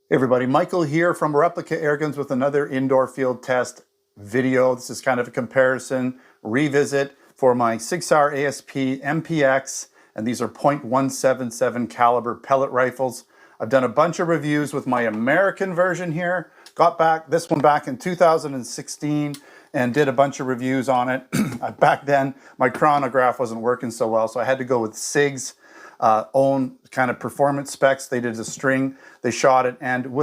Hey everybody, Michael here from Replica Airguns with another indoor field test video. This is kind of a comparison, revisit for my Sig Sauer ASP MPX, and these are .177 caliber pellet rifles. I've done a bunch of reviews with my American version here. Got this one back in 2016 and did a bunch of reviews on it. Back then, my chronograph wasn't working so well, so I had to go with Sig's own kind of performance specs. They did a string, they shot it, and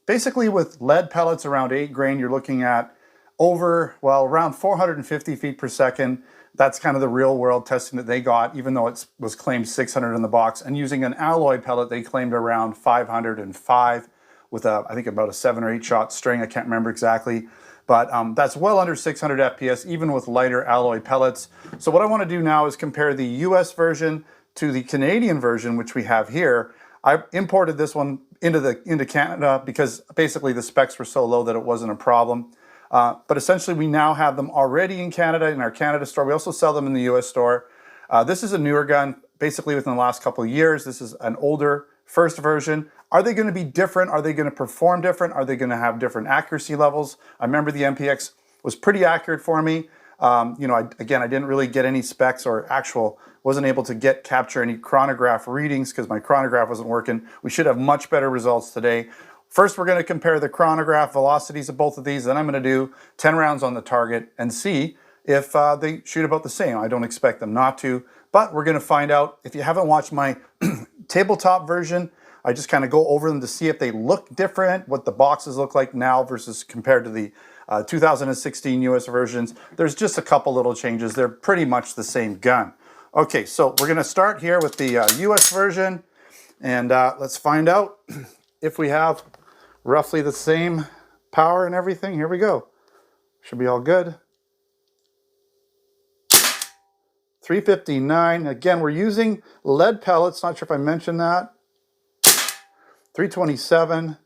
basically with lead pellets around 8 grain, you're looking at around 450 feet per second. That's kind of the real world testing that they got, even though it was claimed 600 in the box. And using an alloy pellet, they claimed around 505 with I think about a 7 or 8 shot string. I can't remember exactly. But that's well under 600 FPS, even with lighter alloy pellets. So what I want to do now is compare the US version to the Canadian version, which we have here. I imported this one into Canada because basically the specs were so low that it wasn't a problem. But essentially we now have them already in Canada, in our Canada store. We also sell them in the US store. This is a newer gun, basically within the last couple of years. This is an older first version. Are they going to be different? Are they going to perform different? Are they going to have different accuracy levels? I remember the MPX was pretty accurate for me. You know, I didn't really get any specs or wasn't able to capture any chronograph readings because my chronograph wasn't working. We should have much better results today. First, we're going to compare the chronograph velocities of both of these. Then I'm going to do 10 rounds on the target and see if they shoot about the same. I don't expect them not to, but we're going to find out. If you haven't watched my tabletop version, I just kind of go over them to see if they look different, what the boxes look like now versus compared to the 2016 US versions. There's just a couple little changes. They're pretty much the same gun. Okay, so we're going to start here with the US version, and let's find out if we have roughly the same power and everything. Here we go. Should be all good. 359. Again, we're using lead pellets. Not sure if I mentioned that. 327.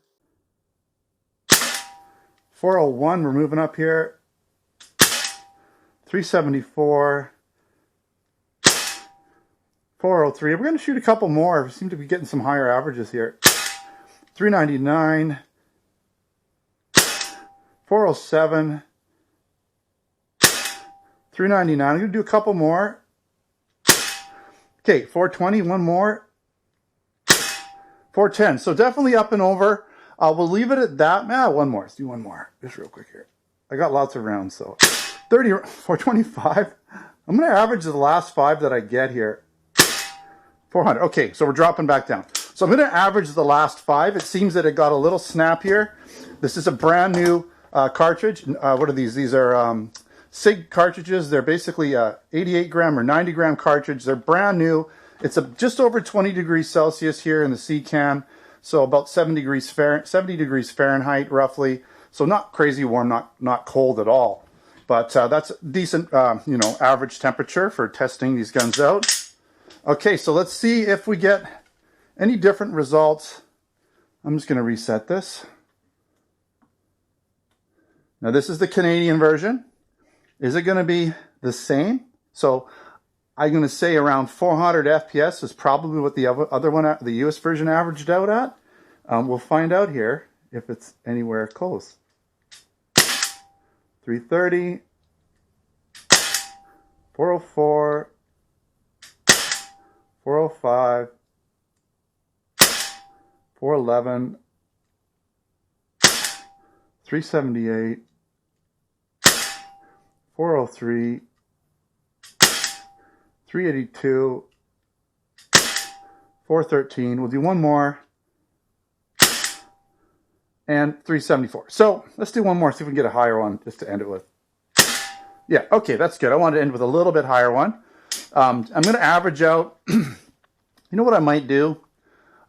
401. We're moving up here. 374. 403. We're going to shoot a couple more. We seem to be getting some higher averages here. 399. 407. 399. I'm going to do a couple more. Okay, 420. One more. 410. So definitely up and over. We'll leave it at that. One more. Let's do one more. Just real quick here. I got lots of rounds, so 425. I'm going to average the last 5 that I get here. 400. Okay, so we're dropping back down. So I'm going to average the last 5. It seems that it got a little snap here. This is a brand new cartridge. What are these? These are Sig cartridges. They're basically 88 gram or 90 gram cartridge. They're brand new. It's just over 20 degrees Celsius here in the C can. So about 70 degrees Fahrenheit roughly. So not crazy warm, not cold at all. But that's decent, you know, average temperature for testing these guns out. Okay, so let's see if we get any different results. I'm just going to reset this. Now this is the Canadian version. Is it going to be the same? So I'm going to say around 400 FPS is probably what the other one, the US version, averaged out at. We'll find out here if it's anywhere close. 330, 404, 405, 411, 378, 403, 382, 413. We'll do one more. And 374. So let's do one more, see if we can get a higher one just to end it with. Yeah, okay, that's good. I wanted to end with a little bit higher one. I'm going to average out, you know what I might do?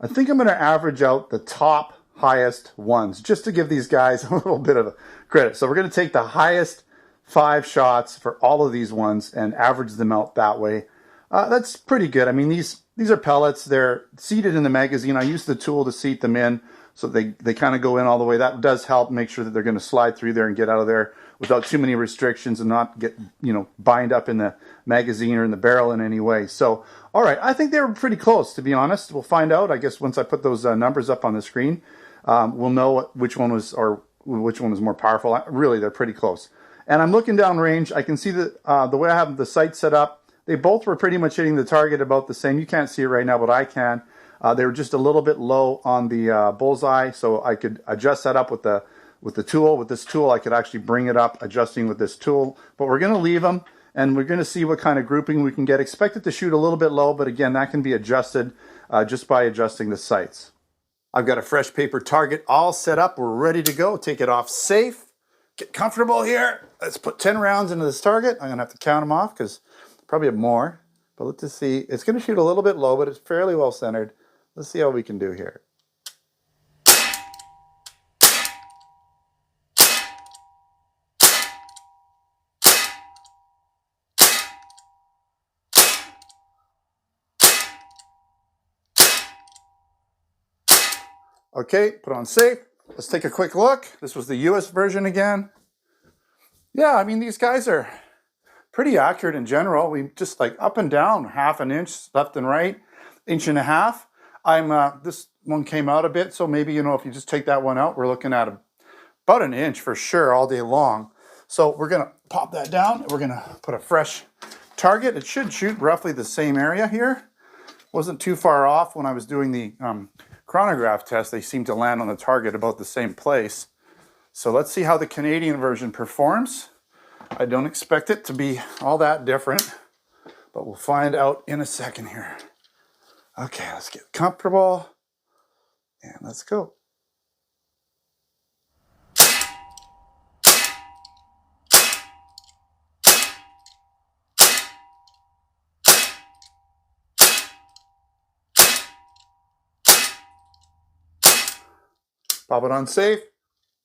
I think I'm going to average out the top highest ones, just to give these guys a little bit of credit. So we're going to take the highest 5 shots for all of these ones and average them out that way. That's pretty good. I mean, these are pellets. They're seated in the magazine. I use the tool to seat them in, so they kind of go in all the way. That does help make sure that they're going to slide through there and get out of there without too many restrictions and not get, you know, bind up in the magazine or in the barrel in any way. So, all right, I think they were pretty close, to be honest. We'll find out, I guess, once I put those numbers up on the screen. we'll know which one was more powerful. Really, they're pretty close. And I'm looking down range. I can see that the way I have the sight set up, they both were pretty much hitting the target about the same. You can't see it right now, but I can. They were just a little bit low on the bullseye, so I could adjust that up with the tool. With this tool, I could actually bring it up, adjusting with this tool. But we're going to leave them, and we're going to see what kind of grouping we can get. Expect it to shoot a little bit low, but again, that can be adjusted just by adjusting the sights. I've got a fresh paper target all set up. We're ready to go. Take it off safe. Get comfortable here. Let's put 10 rounds into this target. I'm going to have to count them off because probably have more. But let's just see. It's going to shoot a little bit low, but it's fairly well centered. Let's see how we can do here. Okay, put on safe. Let's take a quick look. This was the US version again. Yeah, I mean, these guys are pretty accurate in general. We just like up and down, half an inch, left and right, inch and a half. This one came out a bit, so maybe, you know, if you just take that one out, we're looking at about an inch for sure all day long. So we're gonna pop that down. We're gonna put a fresh target. It should shoot roughly the same area here. Wasn't too far off when I was doing the chronograph test. They seemed to land on the target about the same place. So let's see how the Canadian version performs. I don't expect it to be all that different, but we'll find out in a second here. Okay, let's get comfortable and let's go. Pop it on safe.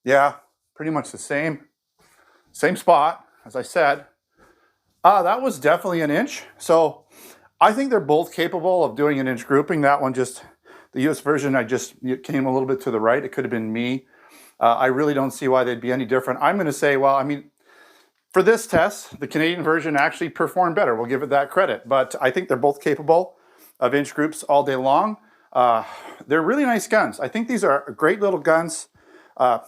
Yeah, pretty much the same spot, as I said. That was definitely an inch. So I think they're both capable of doing an inch grouping. That one just, the US version, it came a little bit to the right. It could have been me. I really don't see why they'd be any different. I'm gonna say, well, I mean, for this test, the Canadian version actually performed better. We'll give it that credit. But I think they're both capable of inch groups all day long. They're really nice guns. I think these are great little guns.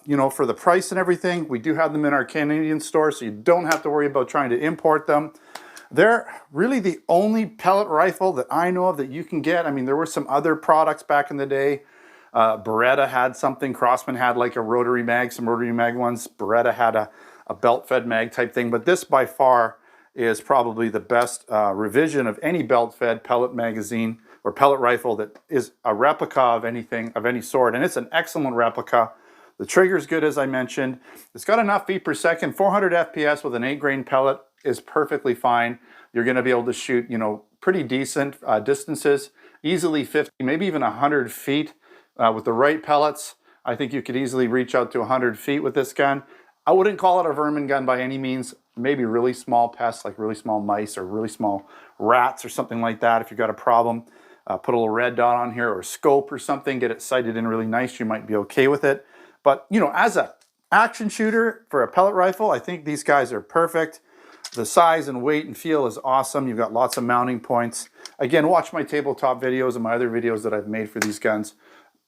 You know, for the price and everything. We do have them in our Canadian store, so you don't have to worry about trying to import them. They're really the only pellet rifle that I know of that you can get. I mean, there were some other products back in the day. Beretta had something. Crosman had like a rotary mag, some rotary mag ones. Beretta had a belt-fed mag type thing. But this by far is probably the best revision of any belt-fed pellet magazine or pellet rifle that is a replica of anything, of any sort. And it's an excellent replica. The trigger's good, as I mentioned. It's got enough feet per second. 400 FPS with an 8-grain pellet is perfectly fine. You're going to be able to shoot, you know, pretty decent distances, easily 50, maybe even 100 feet with the right pellets. I think you could easily reach out to 100 feet with this gun. I wouldn't call it a vermin gun by any means. Maybe really small pests, like really small mice or really small rats or something like that. If you've got a problem, put a little red dot on here or a scope or something, get it sighted in really nice, you might be okay with it. But, you know, as an action shooter for a pellet rifle, I think these guys are perfect. The size and weight and feel is awesome. You've got lots of mounting points. Again, watch my tabletop videos and my other videos that I've made for these guns.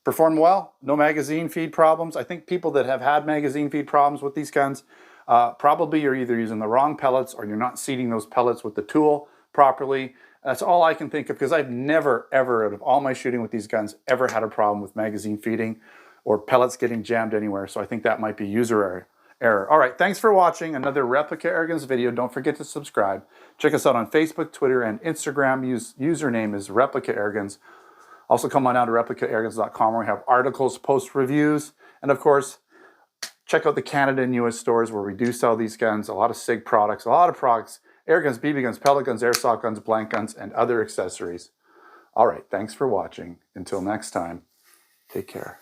Perform well, no magazine feed problems. I think people that have had magazine feed problems with these guns, probably you're either using the wrong pellets or you're not seating those pellets with the tool properly. That's all I can think of, because I've never, ever, out of all my shooting with these guns, ever had a problem with magazine feeding or pellets getting jammed anywhere. So I think that might be user error. All right, thanks for watching another Replica Airguns video. Don't forget to subscribe. Check us out on Facebook, Twitter, and Instagram. Username is Replica Airguns. Also come on down to replicaAirguns.com where we have articles, post reviews, and of course, check out the Canada and US stores where we do sell these guns, a lot of SIG products, air guns, BB guns, pellet guns, airsoft guns, blank guns, and other accessories. All right, thanks for watching. Until next time, take care.